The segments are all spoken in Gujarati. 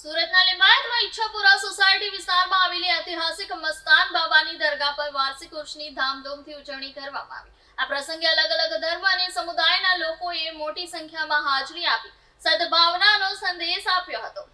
સુરતના લિંબાયતમાં ઈચ્છાપુરા સોસાયટી વિસ્તારમાં આવેલી ઐતિહાસિક મસ્તાન બાબાની દરગાહ પર વાર્ષિક ઉર્ષની ધામધૂમથી ઉજવણી કરવામાં આવી। આ પ્રસંગે અલગ અલગ ધર્મ અને સમુદાયના લોકોએ મોટી સંખ્યામાં હાજરી આપી સદભાવનાનો સંદેશ આપ્યો હતો।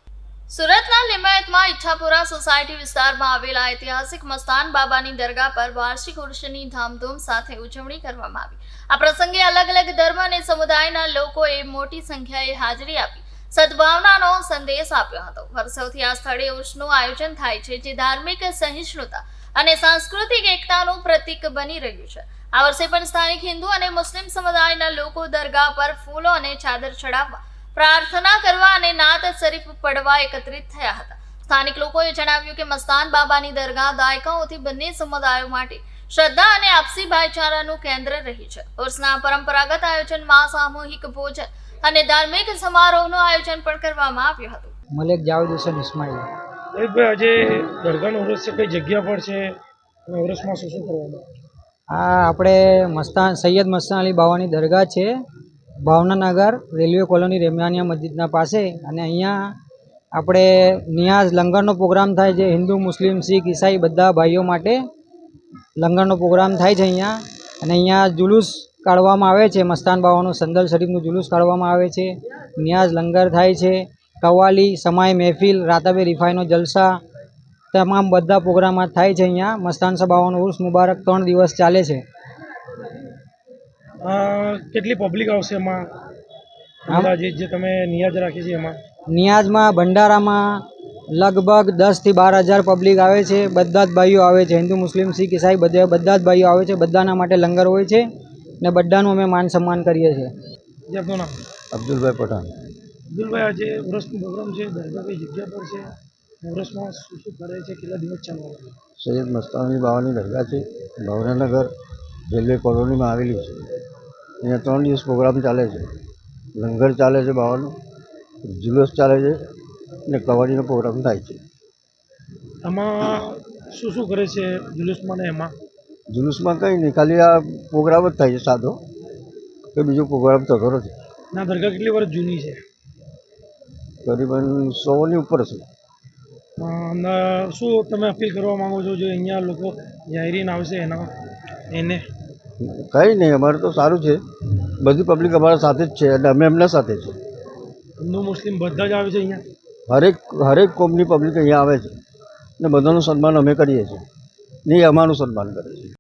સુરતના લિંબાયતમાં ઈચ્છાપુરા સોસાયટી વિસ્તારમાં આવેલા ઐતિહાસિક મસ્તાન બાબાની દરગાહ પર વાર્ષિક ઉર્ષની ધામધૂમ સાથે ઉજવણી કરવામાં આવી। આ પ્રસંગે અલગ અલગ ધર્મ અને સમુદાયના લોકોએ મોટી સંખ્યાએ હાજરી આપી સદભાવનાનો સંદેશ આપ્યો હતો। વર્ષોથી આ સ્થળે ઉર્ષનું આયોજન થાય છે, જે ધાર્મિક સહિષ્ણુતા અને સાંસ્કૃતિક એકતાનું પ્રતીક બની રહ્યું છે। આ વર્ષે પણ સ્થાનિક હિન્દુ અને મુસ્લિમ સમુદાયના લોકો દરગાહ પર ફૂલો અને ચાદર ચડાવવા, પ્રાર્થના કરવા અને નાત શરીફ પડવા એકત્રિત થયા હતા। સ્થાનિક લોકોએ જણાવ્યું કે મસ્તાન બાબાની દરગાહ દાયકાઓથી બંને સમુદાયો માટે શ્રદ્ધા અને આપસી ભાઈચારાનું કેન્દ્ર રહી છે। ઉર્ષના પરંપરાગત આયોજનમાં સામૂહિક ભોજન અને ધાર્મિક સમારોહનું આયોજન પણ કરવામાં આવ્યું હતું। મલેક જાવેદ હુસૈન ઇસ્માઇલ। ભાઈ આજે દરગાહનો ઉર્ષ છે, કઈ જગ્યા પર છે અને ઉર્ષમાં શું શું કરવાનું? આ આપણે મસ્તાન સૈયદ મસ્તાન અલી બાવાની દરગાહ છે, ભાવનાનગર રેલવે કોલોની રેમિયાનિયા મસ્જિદના પાસે। અને અહીંયા આપણે નિયાઝ લંગરનો પ્રોગ્રામ થાય છે। હિન્દુ, મુસ્લિમ, શીખ, ઈસાઈ બધા ભાઈઓ માટે લંગરનો પ્રોગ્રામ થાય છે અહીંયા। અને અહીંયા જુલુસ કાઢવામાં આવે છે, મસ્તાન બાવાનું સંદલ શરીફનું જુલુસ કાઢવામાં આવે છે। નિયાઝ લંગર થાય છે, કવાલી, સમાય મહેફિલ, રાતાબે રિફાઈનો જલસા, તમામ બધા પ્રોગ્રામ થાય છે અહીંયા। મસ્તાન બાવાનું ઉર્ષ મુબારક 3 દિવસ ચાલે છે। કેટલી પબ્લિક આવશે એમાં? અંદાજિત જે તમે નિયાજ રાખી છે એમાં? નિયાઝમાં ભંડારામાં લગભગ 10 થી 12 હજાર પબ્લિક આવે છે। બધા જ ભાઈઓ આવે છે, હિન્દુ, મુસ્લિમ, શીખ, ઈસાઈ બધા જ ભાઈઓ આવે છે। બધાના માટે લંગર હોય છે ને બધાનું અમે માન સન્માન કરીએ છીએ। જે આપનું નામ? અબ્દુલભાઈ પઠાણ। અબ્દુલભાઈ, આજે ઉર્ષનો પ્રોગ્રામ છે, દરગાહ કઈ જગ્યા પર છે, ઉર્ષમાં શું શું કરે છે, કેટલા દિવસ ચાલવાનું? સૈયદ મસ્તાન અલી બાવાની દરગાહ છે, ભાવનાનગર રેલવે કોલોનીમાં આવેલી છે। અહીંયા 3 દિવસ પ્રોગ્રામ ચાલે છે। લંગર ચાલે છે, બાવાનું જુલુસ ચાલે છે અને કવાલીનો પ્રોગ્રામ થાય છે। આમાં શું શું કરે છે જુલુસમાં ને એમાં? જુલુસમાં કંઈ નહીં, ખાલી આ પ્રોગ્રામ જ થાય છે સાદો, કોઈ બીજો પ્રોગ્રામ થતો નથી। ના, દરગાહ કેટલી વર્ષ જૂની છે? તકરીબન 100ની ઉપર છે। અને શું તમે અપીલ કરવા માંગો છો, જો અહીંયા લોકો જાહેરીને આવશે એને? કંઈ નહીં, અમારે તો સારું છે, બધી પબ્લિક અમારા સાથે જ છે અને અમે એમના સાથે છે। હિન્દુ મુસ્લિમ બધા જ આવે છે અહીંયા? હરેક કોમની પબ્લિક અહીંયા આવે છે ને બધાનું સન્માન અમે કરીએ છીએ, ને એ અમારું સન્માન કરે છે।